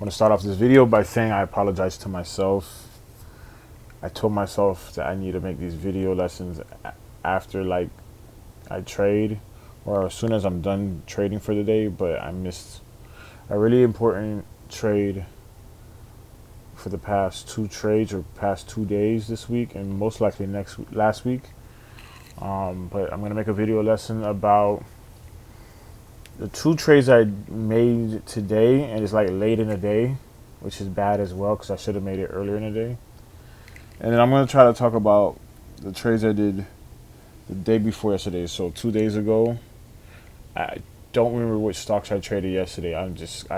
want to start off this video by saying I apologize to myself. I told myself that I need to make these video lessons after like I trade or as soon as I'm done trading for the day, but I missed a really important trade for the past two trades or past 2 days this week and most likely last week. But I'm gonna make a video lesson about the two trades I made today, and it's like late in the day, which is bad as well because I should have made it earlier in the day. And then I'm gonna try to talk about the trades I did the day before yesterday. So 2 days ago, I don't remember which stocks I traded yesterday. I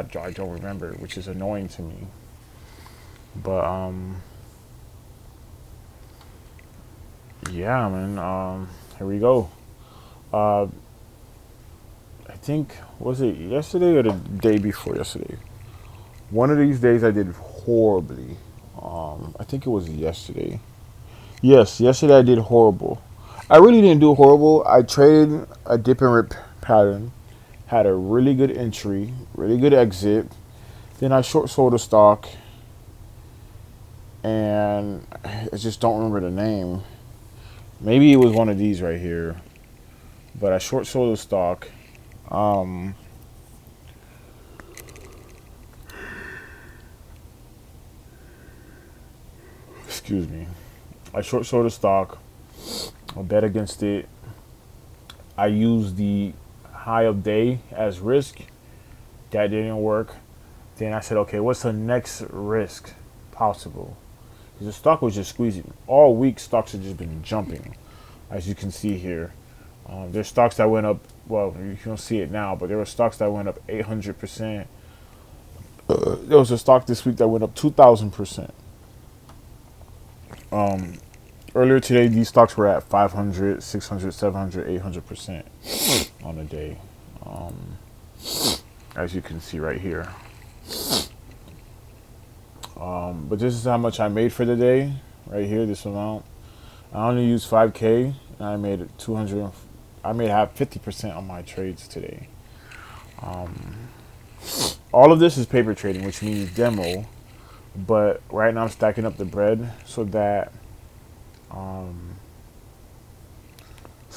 don't remember, which is annoying to me. But yeah, man. Here we go. I think, was it yesterday or the day before yesterday? One of these days I did horribly. I think it was yesterday. Yes, yesterday I did horrible. I really didn't do horrible. I traded a dip and rip pattern, had a really good entry, really good exit. Then I short sold a stock, and I just don't remember the name. Maybe it was one of these right here, but I short sold a stock. Excuse me. I short sold a stock. I bet against it. I used the high of day as risk. That didn't work. Then I said, okay, what's the next risk possible? Because the stock was just squeezing. All week, stocks have just been jumping, as you can see here. There's stocks that went up, well, you don't see it now, but there were stocks that went up 800%. There was a stock this week that went up 2,000%. Earlier today, these stocks were at 500, 600, 700, 800% on a day. As you can see right here. But this is how much I made for the day, right here, this amount. I only used 5K, and I made 200. I made 50% on my trades today. All of this is paper trading, which means demo. But right now I'm stacking up the bread so that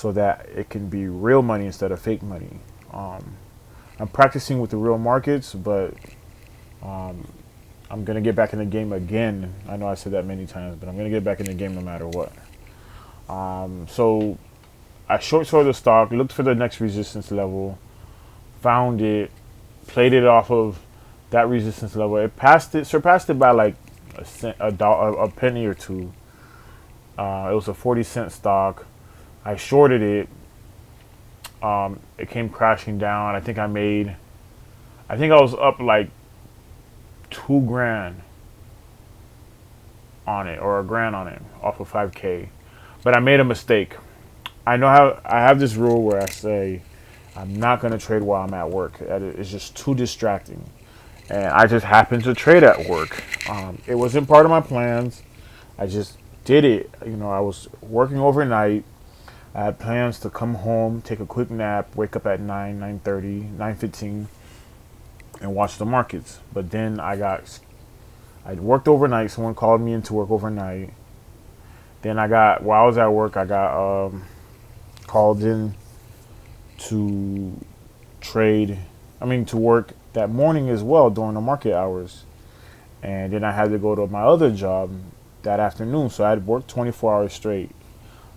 it can be real money instead of fake money. I'm practicing with the real markets, but I'm gonna get back in the game again. I know I said that many times, but I'm gonna get back in the game no matter what. So I short sold the stock, looked for the next resistance level, found it, played it off of that resistance level. It surpassed it by like a penny or two. It was a 40-cent stock. I shorted it. It came crashing down. I think I was up like $2,000 on it, or $1,000 on it, off of 5K. But I made a mistake. I know how I have this rule where I say I'm not gonna trade while I'm at work. It's just too distracting, and I just happened to trade at work. It wasn't part of my plans. I just did it. I was working overnight. I had plans to come home, take a quick nap, wake up at 9:30, 9:15, and watch the markets. But then I worked overnight. Someone called me in to work overnight. Then while I was at work, I got called in to to work that morning as well during the market hours. And then I had to go to my other job that afternoon. So I had worked 24 hours straight.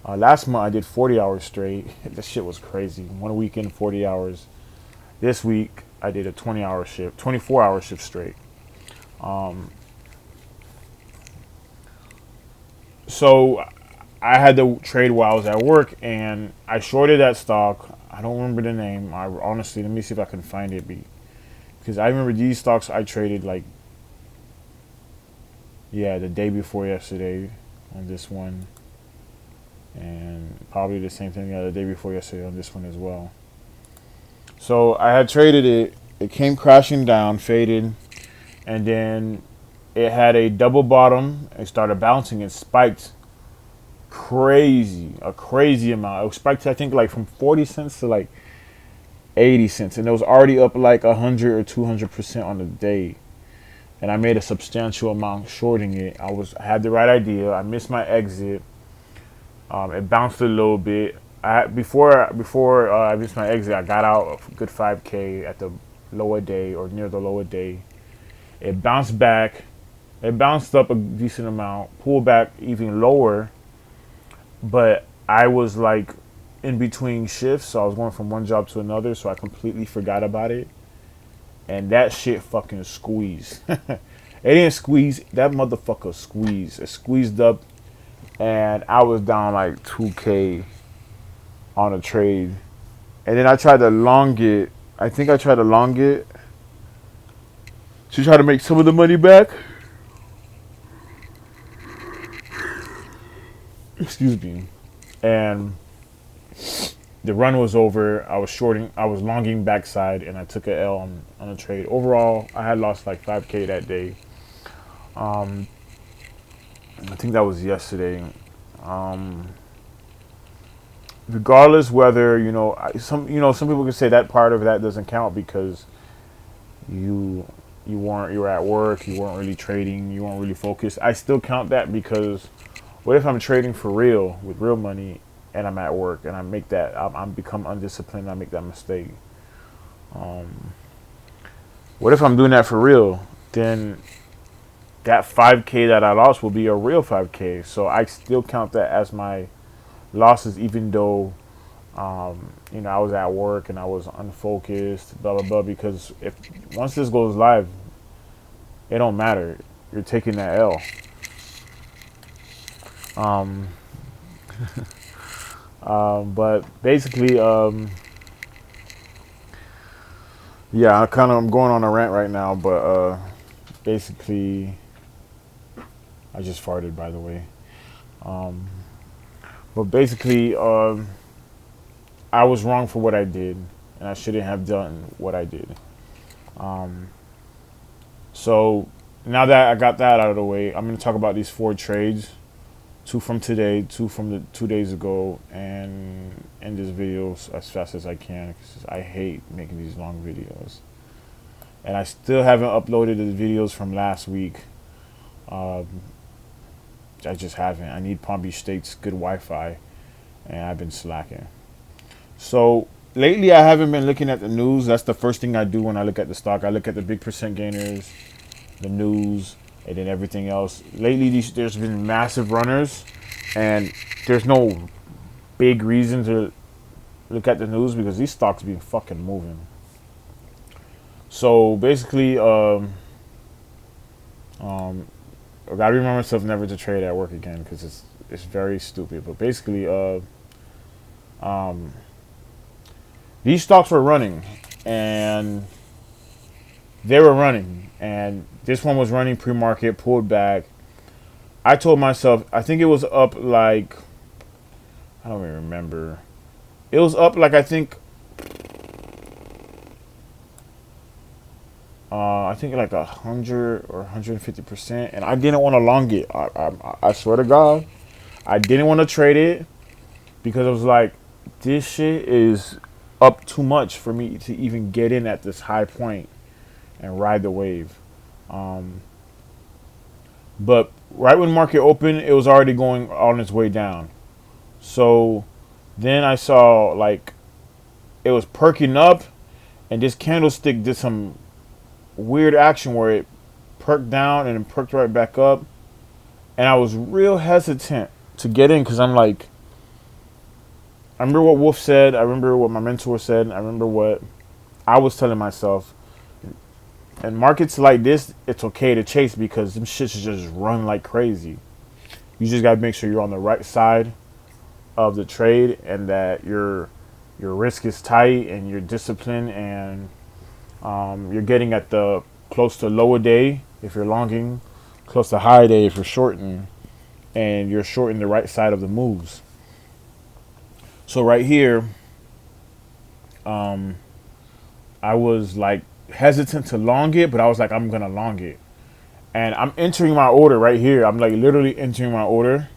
Last month I did 40 hours straight. This shit was crazy. 1 weekend, 40 hours. This week I did a 24-hour shift straight. So I had to trade while I was at work, and I shorted that stock. I don't remember the name. Honestly, let me see if I can find it. Because I remember these stocks I traded the day before yesterday on this one. And probably the same thing the day before yesterday on this one as well. So I had traded it. It came crashing down, faded, and then it had a double bottom. It started bouncing and spiked a crazy amount. It spiked, I think, like from 40 cents to like 80 cents, and it was already up like 100 or 200% on the day. and I made a substantial amount shorting it. I had the right idea. I missed my exit. It bounced a little bit. Before I missed my exit, I got out a good 5K at the lower day or near the lower day. It bounced back. It bounced up a decent amount, pulled back even lower, but I was like in between shifts, so I was going from one job to another, so I completely forgot about it. And that shit fucking squeezed. It didn't squeeze, that motherfucker squeezed. It squeezed up, and I was down like 2K on a trade. And then I tried to long it. I think I tried to long it to try to make some of the money back. Excuse me. And the run was over. I was longing backside, and I took a L on a trade. Overall, I had lost like 5K that day. I think that was yesterday. Regardless whether, some people can say that part of that doesn't count because you were at work, you weren't really trading, you weren't really focused. I still count that because what if I'm trading for real with real money and I'm at work and I make that I'm become undisciplined and I make that mistake? What if I'm doing that for real? Then that 5K that I lost will be a real 5K. So I still count that as my losses, even though I was at work and I was unfocused, blah blah blah. Because once this goes live, it don't matter. You're taking that L. But basically, yeah, I'm going on a rant right now. But basically, I just farted, by the way. But basically, I was wrong for what I did, and I shouldn't have done what I did. So now that I got that out of the way, I'm going to talk about these 4 trades. 2 from today, 2 from the 2 days ago, and end this video as fast as I can because I hate making these long videos. And I still haven't uploaded the videos from last week. I just haven't. I need Palm Beach State's good Wi-Fi, and I've been slacking. So lately I haven't been looking at the news. That's the first thing I do when I look at the stock. I look at the big percent gainers, the news, and then everything else. Lately there's been massive runners, and there's no big reason to look at the news because these stocks be fucking moving. So basically, I gotta remind myself never to trade at work again because it's very stupid. But basically, these stocks were running, and they were running, and this one was running pre-market, pulled back. I told myself, I think it was up like, I don't even remember. It was up like, I think like 100 or 150%, and I didn't want to long it. I swear to God, I didn't want to trade it because I was like, this shit is up too much for me to even get in at this high point and ride the wave. But right when market opened, it was already going on its way down. So then I saw like it was perking up, and this candlestick did some weird action where it perked down and then perked right back up, and I was real hesitant to get in because I'm like, I remember what Wolf said, I remember what my mentor said, I remember what I was telling myself. And markets like this, it's okay to chase because them shits just run like crazy. You just gotta make sure you're on the right side of the trade and that your risk is tight and you're disciplined, and you're getting at the close to lower day if you're longing, close to high day if you're shorting, and you're shorting the right side of the moves. So right here, I was like hesitant to long it, but I was like, I'm gonna long it, and I'm entering my order right here. I'm like literally entering my order,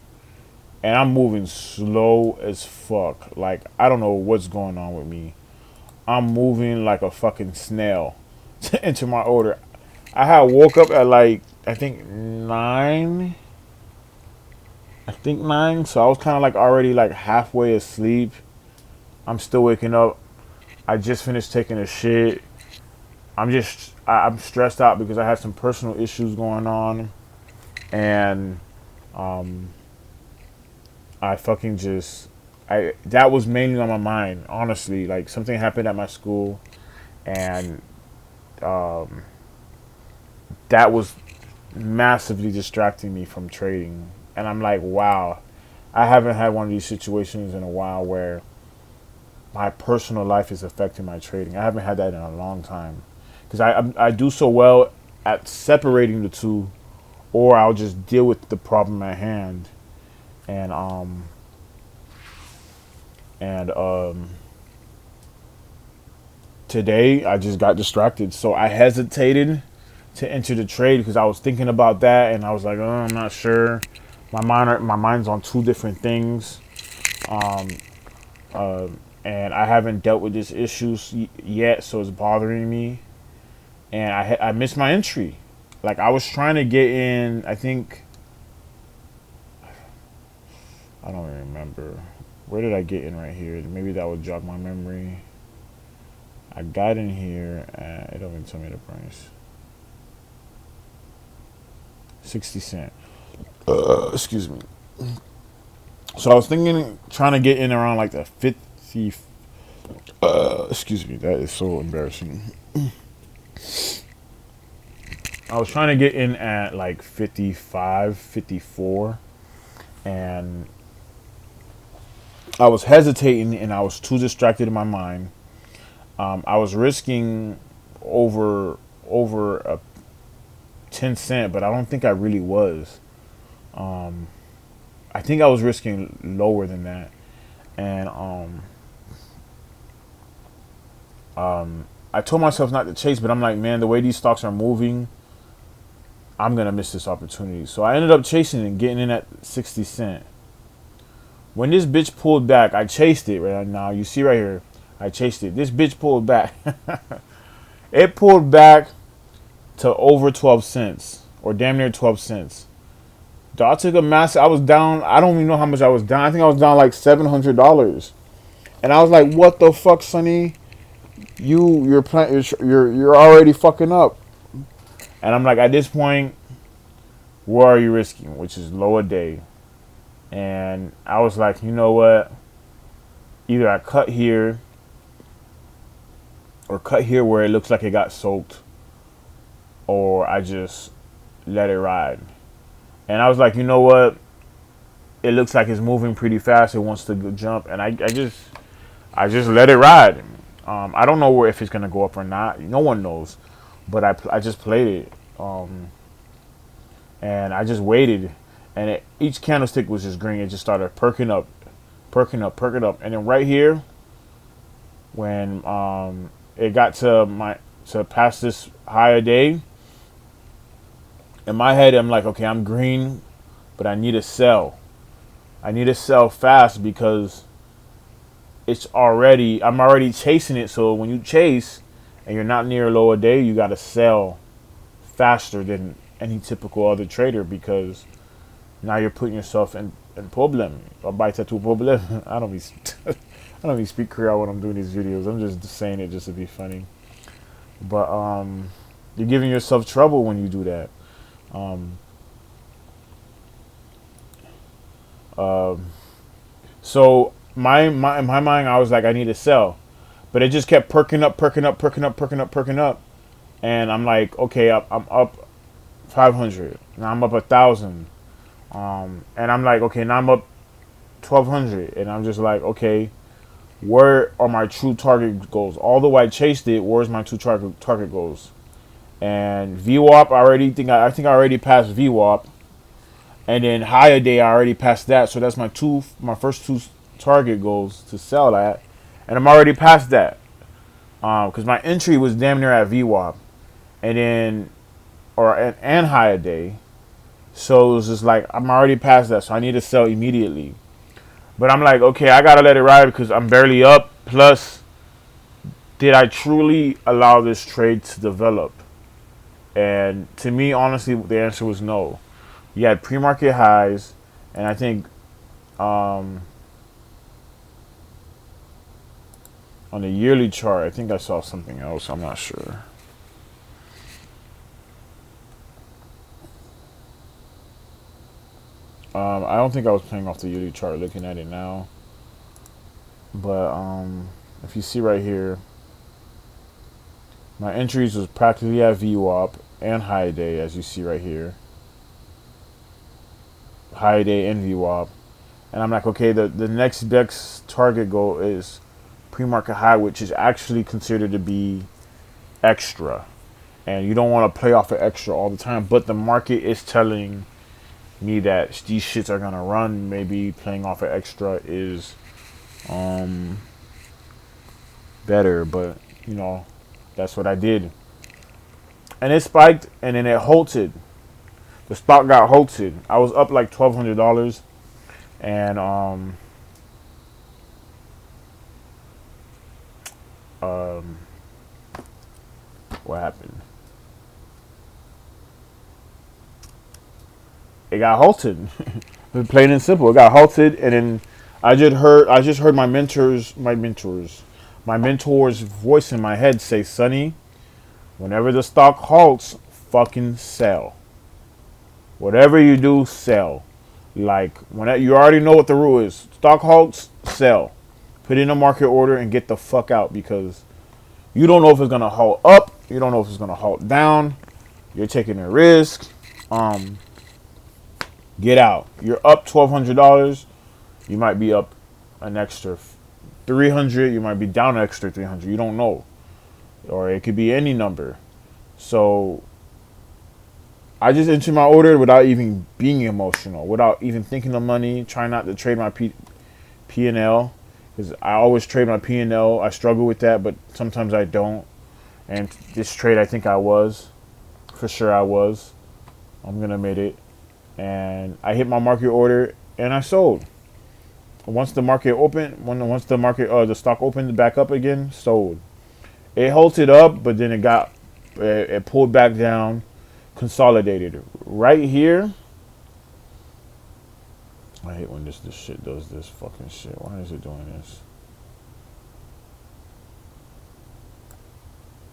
and I'm moving slow as fuck. Like, I don't know what's going on with me. I'm moving like a fucking snail to enter my order. I had woke up at like I think 9. I think 9. So I was kind of like already like halfway asleep. I'm still waking up. I just finished taking a shit. I'm stressed out because I had some personal issues going on, and um, I fucking just I that was mainly on my mind. Honestly, like something happened at my school, and um, that was massively distracting me from trading. And I'm like, wow, I haven't had one of these situations in a while where my personal life is affecting my trading. I haven't had that in a long time because I do so well at separating the two, or I'll just deal with the problem at hand. And and today I just got distracted, so I hesitated to enter the trade because I was thinking about that, and I was like, oh, I'm not sure. My mind's on two different things. Um, uh, and I haven't dealt with this issues yet, so it's bothering me. And I missed my entry. Like I was trying to get in. I think I don't even remember where did I get in right here. Maybe that would jog my memory. I got in here. It don't even tell me the price. 60 cents. Excuse me. So I was thinking, trying to get in around like the 50. Excuse me. That is so embarrassing. I was trying to get in at like 55, 54, and I was hesitating, and I was too distracted in my mind. I was risking over a 10 cent, but I don't think I really was. I think I was risking lower than that, and I told myself not to chase, but I'm like, man, the way these stocks are moving, I'm gonna miss this opportunity. So I ended up chasing and getting in at 60 cent. When this bitch pulled back, I chased it right now. You see right here, I chased it. This bitch pulled back. It pulled back to over 12 cents or damn near 12 cents. So I took a massive. I was down. I don't even know how much I was down. I think I was down like $700. And I was like, "What the fuck, Sonny? You're already fucking up." And I'm like, at this point, what are you risking? Which is low a day. And I was like, you know what? Either I cut here or cut here where it looks like it got soaked, or I just let it ride. And I was like, you know what? It looks like it's moving pretty fast. It wants to jump, and I just let it ride. I don't know if it's gonna go up or not. No one knows, but I just played it, and I just waited, and each candlestick was just green. It just started perking up, perking up, perking up, and then right here, when it got to past this higher day, in my head I'm like, okay, I'm green, but I need to sell. I need to sell fast because I'm already chasing it. So when you chase and you're not near a lower day, you got to sell faster than any typical other trader because now you're putting yourself in problem. Or by tattoo problem. I don't even speak Creole when I'm doing these videos. I'm just saying it just to be funny. But you're giving yourself trouble when you do that. So my in my mind, I was like, I need to sell, but it just kept perking up, perking up, perking up, perking up, perking up, and I'm like, okay, I'm up 500, now I'm up 1,000, and I'm like, okay, now I'm up 1,200, and I'm just like, okay, where are my true target goals? Although I chased it, where's my true target goals? And VWAP, I think I already passed VWAP. And then higher day, I already passed that. So that's my first two target goals to sell at. And I'm already past that. Because my entry was damn near at VWAP. And then, and higher day. So it was just like, I'm already past that. So I need to sell immediately. But I'm like, okay, I got to let it ride because I'm barely up. Plus, did I truly allow this trade to develop? And to me, honestly, the answer was no. You had pre-market highs, and I think um, on the yearly chart, I think I saw something else. I'm not sure. I don't think I was playing off the yearly chart looking at it now. But if you see right here, my entries was practically at VWAP and high day, as you see right here. High day and VWAP. And I'm like, okay, the next best target goal is pre-market high, which is actually considered to be extra. And you don't want to play off of extra all the time. But the market is telling me that these shits are going to run. Maybe playing off of extra is better. But, you know, that's what I did. And it spiked and then it halted. The stock got halted. I was up like $1,200. And what happened? It got halted. Plain and simple. It got halted, and then I just heard my mentor's voice in my head say, "Sonny, whenever the stock halts, fucking sell. Whatever you do, sell. Like when you already know what the rule is. Stock halts, sell. Put in a market order and get the fuck out because you don't know if it's gonna halt up. You don't know if it's gonna halt down. You're taking a risk. Get out. You're up $1,200. You might be up an extra 300. You might be down an extra 300. You don't know, or it could be any number. So I just entered my order without even being emotional, without even thinking of money. Trying not to trade my P&L because I always trade my P&L. I struggle with that, but sometimes I don't. And this trade, I think I was. For sure I was. I'm going to admit it. And I hit my market order and I sold. Once the market opened, once the stock opened back up again, sold. It halted up, but then it pulled back down, consolidated. Right here, I hate when this shit does this fucking shit. Why is it doing this?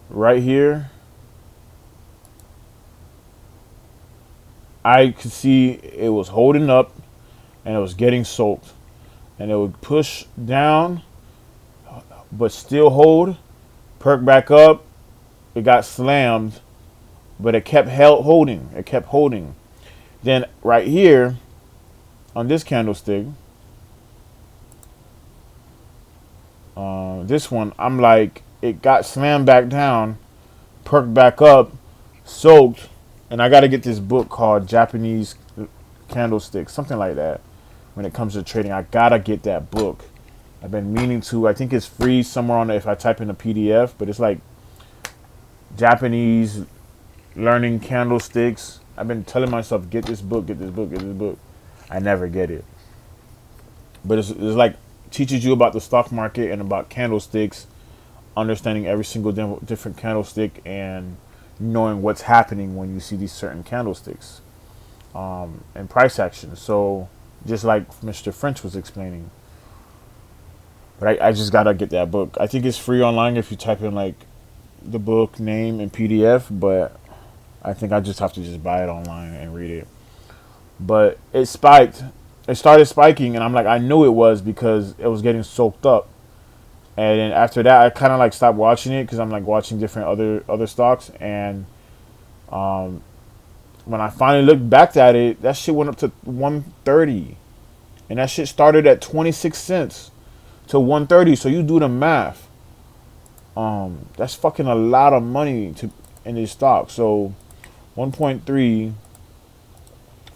Right here, I could see it was holding up and it was getting soaked. And it would push down, but still hold, perk back up. It got slammed, but it kept holding. It kept holding. Then right here, on this candlestick, this one, I'm like, it got slammed back down, perked back up, soaked, and I got to get this book called Japanese Candlesticks, something like that. When it comes to trading, I gotta get that book. I've been meaning to. I think it's free somewhere on there if I type in a PDF, but it's like Japanese learning candlesticks. I've been telling myself, get this book, get this book, get this book. I never get it. But it's like teaches you about the stock market and about candlesticks, understanding every single different candlestick and knowing what's happening when you see these certain candlesticks and price action. So just like Mr. French was explaining. But I just gotta get that book. I think it's free online if you type in like the book name and PDF, but I think I just have to just buy it online and read it. But it spiked. It started spiking and I'm like, I knew it was because it was getting soaked up. And then after that I kinda like stopped watching it because I'm like watching different other stocks and when I finally looked back at it, that shit went up to 130. And that shit started at 26 cents to 130. So you do the math. That's fucking a lot of money in this stock. So 1.3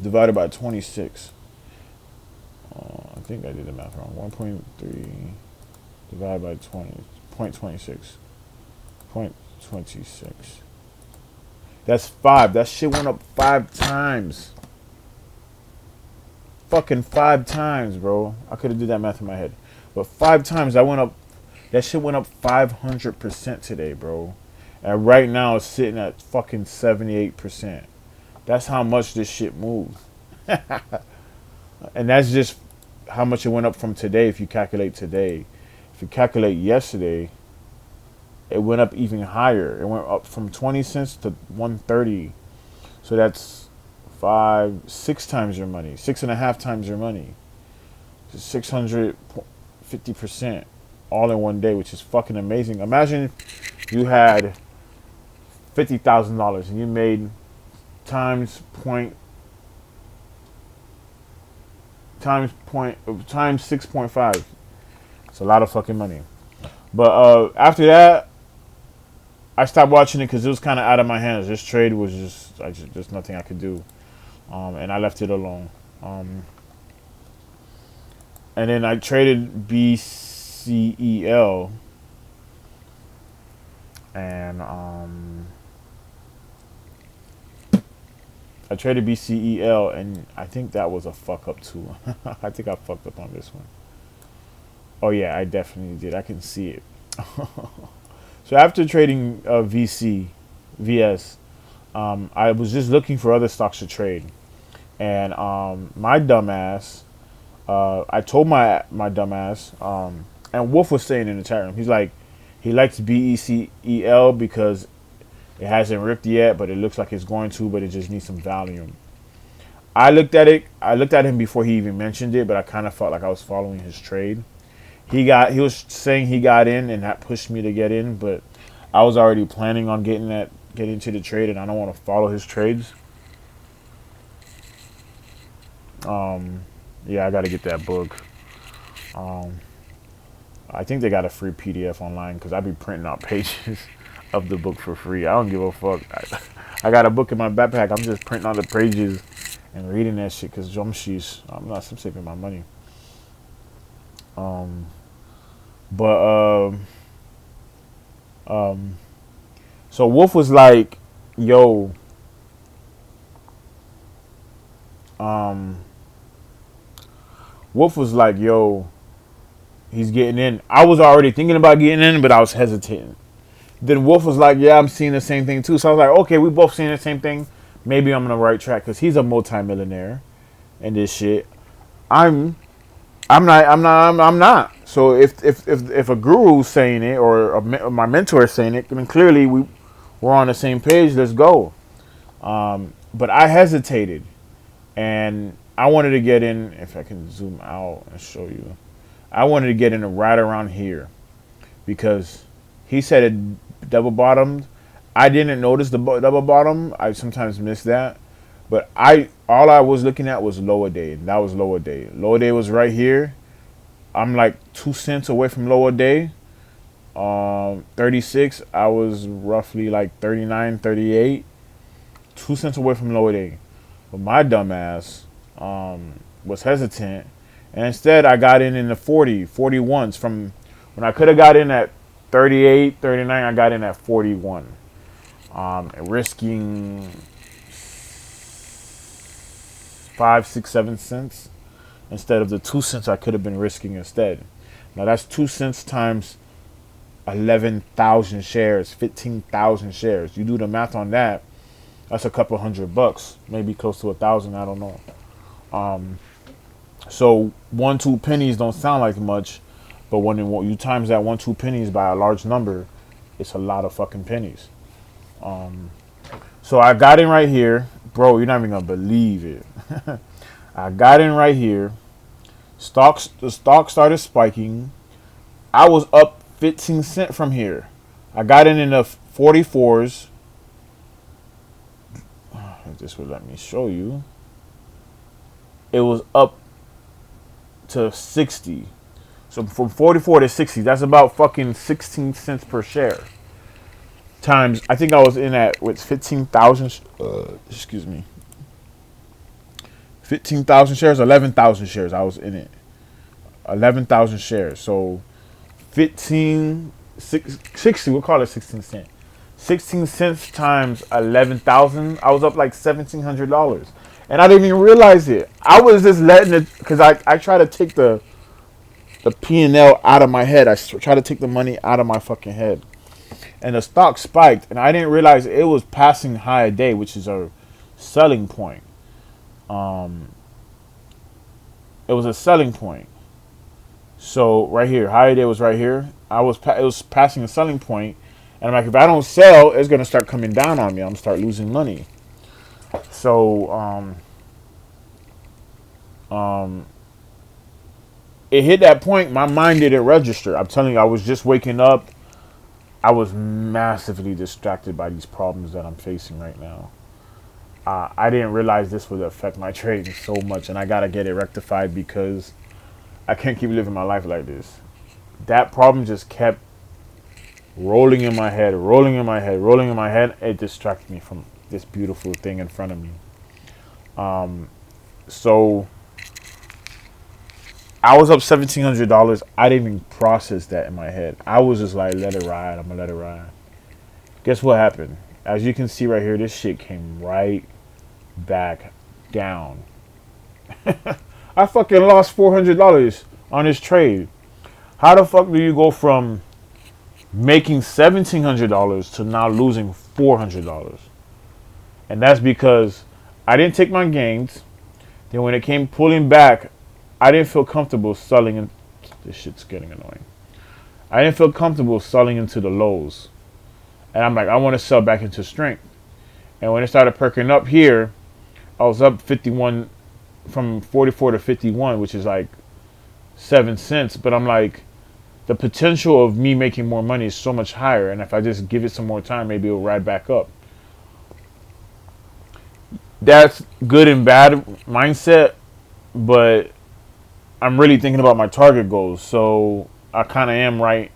divided by 26. I think I did the math wrong. 1.3 divided by 20. 0.26. 0.26. That's 5. That shit went up 5 times. Fucking 5 times, bro. I could have did that math in my head. But 5 times I went up. That shit went up 500% today, bro. And right now it's sitting at fucking 78%. That's how much this shit moved. And that's just how much it went up from today if you calculate today. If you calculate yesterday, it went up even higher. It went up from 20 cents to 130. So that's 6 times your money, 6.5 times your money. 650% all in one day, which is fucking amazing. Imagine you had $50,000 and you made times 6.5. It's a lot of fucking money. But after that, I stopped watching it because it was kind of out of my hands. This trade was just nothing I could do, and I left it alone. And then I traded BCEL, and I traded BCEL, and I think that was a fuck up too. I think I fucked up on this one. Oh yeah, I definitely did. I can see it. So after trading VS, I was just looking for other stocks to trade, and my dumbass, I told my dumbass, and Wolf was saying in the chat room, he's like, he likes BECEL because it hasn't ripped yet, but it looks like it's going to, but it just needs some volume. I looked at it. I looked at him before he even mentioned it, but I kind of felt like I was following his trade. He was saying he got in, and that pushed me to get in, but I was already planning on getting into the trade, and I don't want to follow his trades. Yeah, I got to get that book. I think they got a free PDF online because I be printing out pages of the book for free. I don't give a fuck. I got a book in my backpack. I'm just printing out the pages and reading that shit because I'm saving my money. So Wolf was like, yo, he's getting in. I was already thinking about getting in, but I was hesitating. Then Wolf was like, yeah, I'm seeing the same thing too. So I was like, okay, we both seeing the same thing. Maybe I'm on the right track because he's a multimillionaire and this shit. I'm not. So if a guru's saying it or my mentor is saying it, then clearly we're on the same page. Let's go. But I hesitated, and I wanted to get in. If I can zoom out and show you, I wanted to get in right around here because he said it double bottomed. I didn't notice the double bottom. I sometimes miss that. But all I was looking at was lower day. That was lower day. Lower day was right here. I'm like 2 cents away from lower day. 36. I was roughly like 39, 38. 2 cents away from lower day. But my dumbass was hesitant. And instead I got in the 41s. From when I could have got in at 38, 39, I got in at 41. Risking 5, 6, 7 cents instead of the 2 cents I could have been risking instead. Now that's 2 cents times 11,000 shares, 15,000 shares. You do the math on that. That's a couple $100, maybe close to 1,000. I don't know. So 1, 2 pennies don't sound like much, but when you times that 1, 2 pennies by a large number, it's a lot of fucking pennies. So I got in right here. Bro, you're not even gonna believe it. I got in right here. The stock started spiking. I was up 15 cents from here. I got in the 44s. If this would let me show you. It was up to 60. So from 44 to 60, that's about fucking 16 cents per share. Times, I think I was in at, 15,000, excuse me. 15,000 shares, 11,000 shares. I was in it. 11,000 shares. So 60, we'll call it 16 cents. 16 cents times 11,000. I was up like $1,700. And I didn't even realize it. I was just letting it, because I try to take the P&L out of my head. I try to take the money out of my fucking head. and the stock spiked, and I didn't realize it was passing high a day, which is a selling point. Um, it was a selling point. So right here, high a day was right here. It was passing a selling point, and I'm like, if I don't sell, it's gonna start coming down on me. I'm gonna start losing money. So it hit that point. My mind didn't register. I'm telling you, I was just waking up. I was massively distracted by these problems that I'm facing right now. I didn't realize this would affect my trading so much, and I gotta get it rectified because I can't keep living my life like this. That problem just kept rolling in my head, rolling in my head, rolling in my head. It distracted me from this beautiful thing in front of me. So I was up $1,700. I didn't even process that in my head. I was just like, let it ride. I'm gonna let it ride. Guess what happened? As you can see right here, this shit came right back down. I fucking lost $400 on this trade. How the fuck do you go from making $1,700 to now losing $400? And that's because I didn't take my gains. Then when it came pulling back, I didn't feel comfortable selling in. This shit's getting annoying. I didn't feel comfortable selling into the lows. And I'm like, I want to sell back into strength. And when it started perking up here, I was up 51 from 44 to 51, which is like 7 cents. But I'm like, the potential of me making more money is so much higher. And if I just give it some more time, maybe it'll ride back up. That's good and bad mindset, but I'm really thinking about my target goals. So I kind of am right.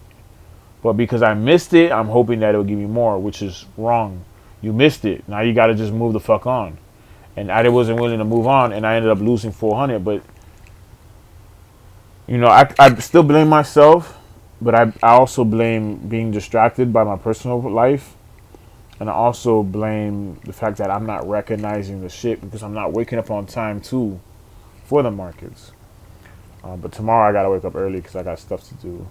But because I missed it, I'm hoping that it'll give me more, which is wrong. You missed it. Now you got to just move the fuck on. And I wasn't willing to move on, and I ended up losing 400. But, you know, I still blame myself, but I also blame being distracted by my personal life. And I also blame the fact that I'm not recognizing the shit because I'm not waking up on time, too, for the markets. But tomorrow I got to wake up early because I got stuff to do.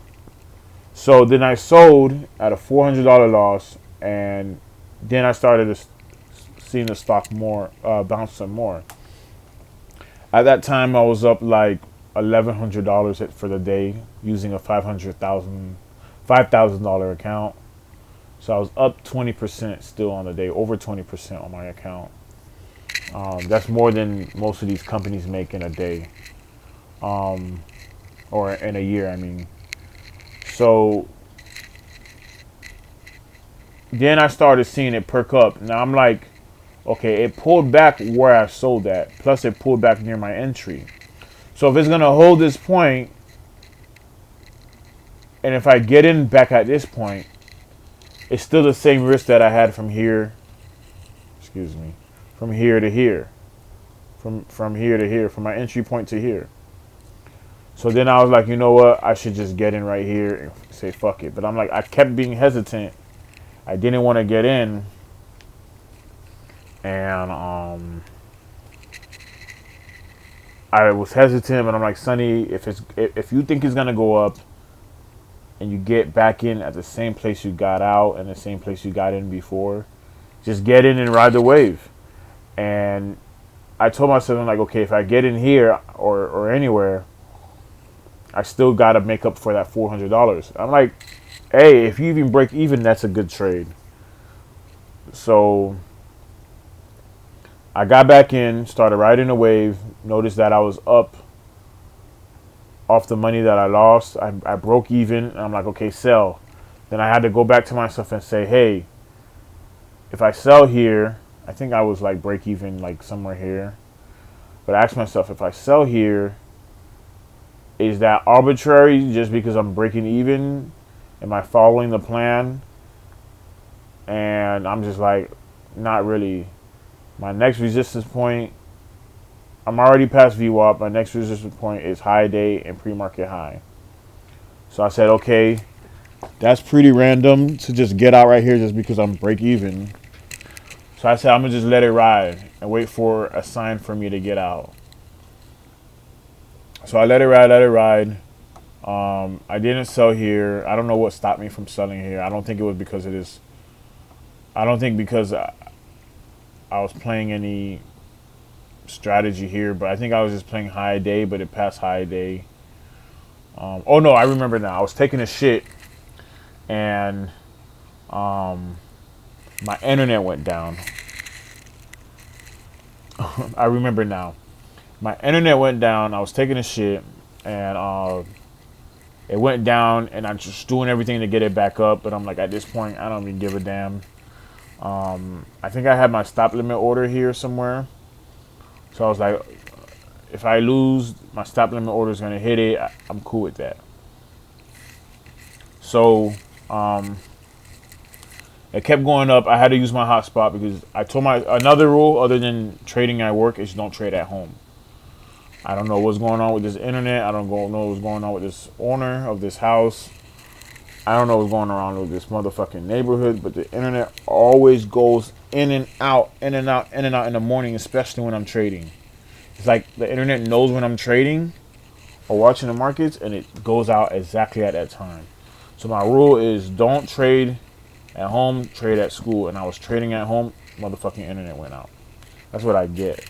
So then I sold at a $400 loss, and then I started seeing the stock more bounce some more. At that time, I was up like $1,100 for the day using a $5,000 account. So I was up 20% still on the day, over 20% on my account. That's more than most of these companies make in a day, or in a year, I mean. So then I started seeing it perk up. Now I'm like, okay, it pulled back where I sold at. Plus it pulled back near my entry. So if it's going to hold this point, and if I get in back at this point, it's still the same risk that I had from here. Excuse me. From here to here. From here to here. From my entry point to here. So then I was like, you know what? I should just get in right here and say fuck it. But I'm like, I kept being hesitant. I didn't want to get in. And I was hesitant, but I'm like, Sonny, if you think it's gonna go up and you get back in at the same place you got out and the same place you got in before, just get in and ride the wave. And I told myself, I'm like, okay, if I get in here or anywhere, I still got to make up for that $400. I'm like, hey, if you even break even, that's a good trade. So I got back in, started riding a wave, noticed that I was up off the money that I lost. I broke even. And I'm like, okay, sell. Then I had to go back to myself and say, hey, if I sell here, I think I was like break even, like somewhere here. But I asked myself, if I sell here, is that arbitrary just because I'm breaking even? Am I following the plan? And I'm just like, not really. My next resistance point, I'm already past VWAP. My next resistance point is high day and pre-market high. So I said, okay, that's pretty random to just get out right here just because I'm break even. So I said, I'm going to just let it ride and wait for a sign for me to get out. So I let it ride. I didn't sell here. I don't know what stopped me from selling here. I don't think it was because of this. I don't think because I was playing any strategy here, but I think I was just playing high day, but it passed high day. Oh no, I remember now. I was taking a shit and my internet went down. I remember now. My internet went down. I was taking a shit and it went down, and I'm just doing everything to get it back up. But I'm like, at this point, I don't even give a damn. I think I had my stop limit order here somewhere. So I was like, if I lose, my stop limit order is going to hit it. I'm cool with that. So it kept going up. I had to use my hotspot because I told another rule other than trading at work is don't trade at home. I don't know what's going on with this internet. I don't know what's going on with this owner of this house. I don't know what's going on with this motherfucking neighborhood, but the internet always goes in and out, in and out, in and out in the morning, especially when I'm trading. It's like the internet knows when I'm trading or watching the markets, and it goes out exactly at that time. So my rule is don't trade at home, trade at school. And I was trading at home, motherfucking internet went out. That's what I get.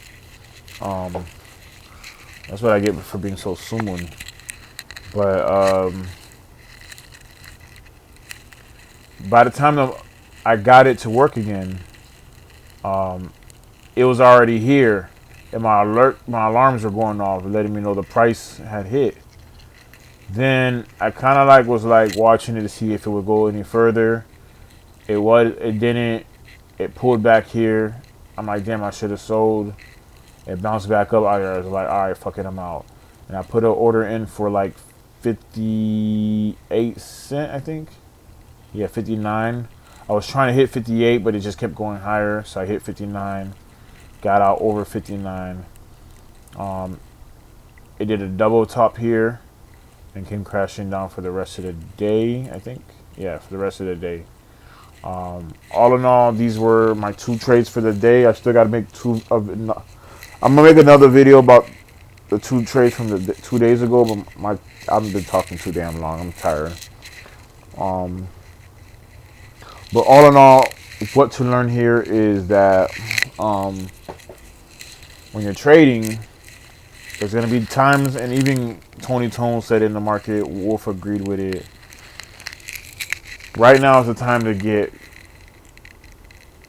That's what I get for being so sumun. But by the time I got it to work again, it was already here, and my alarms were going off, letting me know the price had hit. Then I kind of was watching it to see if it would go any further. It didn't. It pulled back here. I'm like, damn, I should have sold. It bounced back up. I was like, all right, fuck it, I'm out. And I put an order in for like 58 cents, I think. Yeah, 59. I was trying to hit 58, but it just kept going higher. So I hit 59. Got out over 59. It did a double top here and came crashing down for the rest of the day, I think. Yeah, for the rest of the day. All in all, these were my 2 trades for the day. I still got to make 2 of it. I'm gonna make another video about the 2 trades from the 2 days ago, but I've been talking too damn long. I'm tired. But all in all, what to learn here is that when you're trading, there's gonna be times, and even Tony Tone said in the market, Wolf agreed with it. Right now is the time to get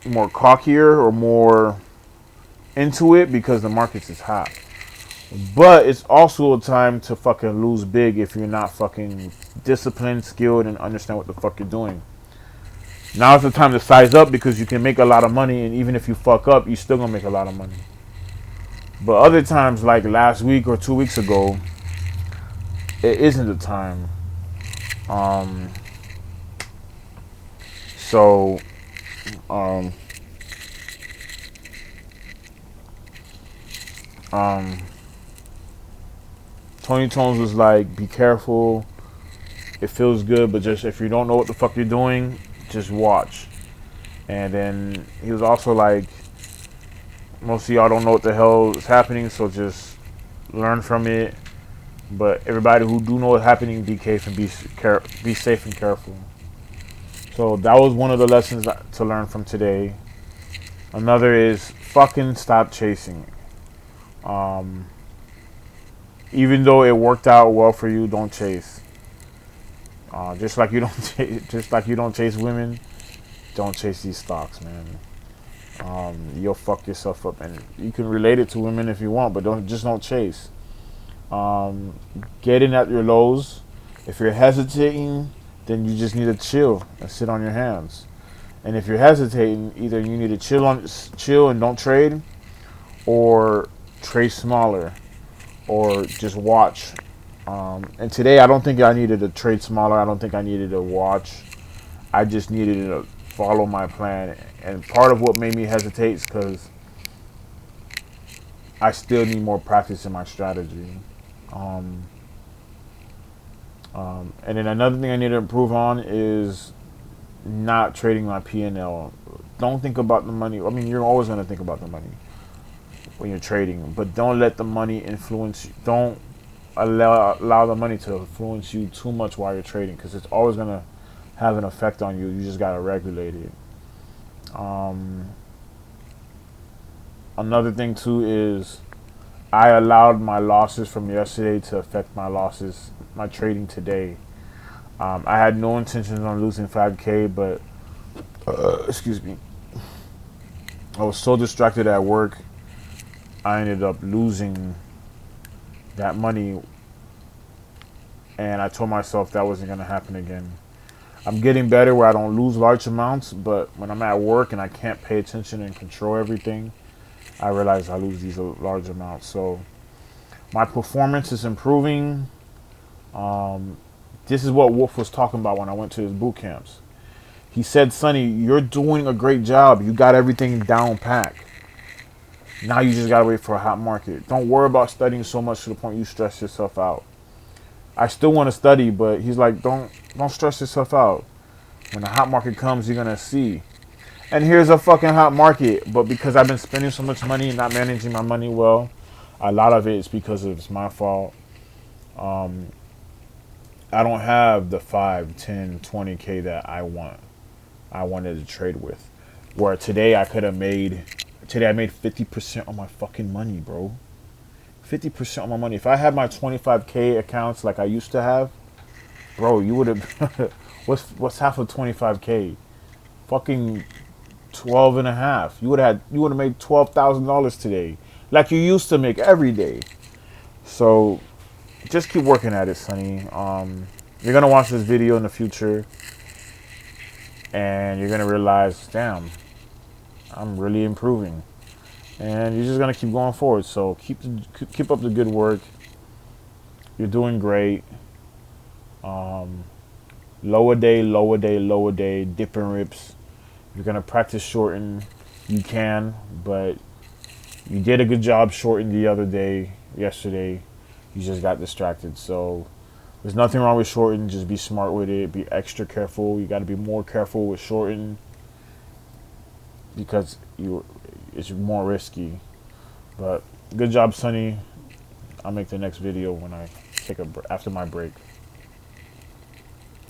more cockier or more into it because the market is hot. But it's also a time to fucking lose big if you're not fucking disciplined, skilled, and understand what the fuck you're doing. Now is the time to size up because you can make a lot of money, and even if you fuck up, you're still gonna make a lot of money. But other times, like last week or 2 weeks ago, it isn't the time. So Tony Tones was like, be careful. It feels good, but just if you don't know what the fuck you're doing, just watch. And then he was also like, most of y'all don't know what the hell is happening, so just learn from it. But everybody who do know what's happening, be safe and be safe and careful. So that was one of the lessons to learn from today. Another is fucking stop chasing. Even though it worked out well for you, don't chase. Just like you don't chase women, don't chase these stocks, man. You'll fuck yourself up, and you can relate it to women if you want, but don't chase. Get in at your lows. If you're hesitating, then you just need to chill and sit on your hands. And if you're hesitating, either you need to chill and don't trade, or trade smaller, or just watch. And today, I don't think I needed to trade smaller. I don't think I needed to watch. I just needed to follow my plan. And part of what made me hesitate is because I still need more practice in my strategy. And then another thing I need to improve on is not trading my P&L. Don't think about the money. I mean, you're always going to think about the money when you're trading, but don't let the money influence you. Don't allow the money to influence you too much while you're trading, because it's always gonna have an effect on you. You just gotta regulate it. Another thing too is I allowed my losses from yesterday to affect my trading today. I had no intentions on losing 5K, but excuse me, I was so distracted at work, I ended up losing that money, and I told myself that wasn't going to happen again. I'm getting better where I don't lose large amounts, but when I'm at work and I can't pay attention and control everything, I realize I lose these large amounts. So my performance is improving. This is what Wolf was talking about when I went to his boot camps. He said, Sonny, you're doing a great job. You got everything down pat. Now you just gotta wait for a hot market. Don't worry about studying so much to the point you stress yourself out. I still want to study, but he's like, don't stress yourself out. When the hot market comes, you're gonna see. And here's a fucking hot market. But because I've been spending so much money and not managing my money well, a lot of it is because it's my fault. I don't have the 5, 10, 20K that I wanted to trade with. Where today I made 50% on my fucking money, bro. 50% on my money. If I had my 25K accounts like I used to have, bro, you would have what's half of 25K? Fucking 12 and a half. You would have made $12,000 today. Like you used to make every day. So just keep working at it, Sonny. You're gonna watch this video in the future and you're gonna realize, damn, I'm really improving, and you're just gonna keep going forward. So keep up the good work. You're doing great. Lower day, dip and rips. You're gonna practice shorting. You can, but you did a good job shorting yesterday. You just got distracted. So there's nothing wrong with shorting. Just be smart with it. Be extra careful. You got to be more careful with shorting because it's more risky. But good job, Sonny. I'll make the next video when I after my break.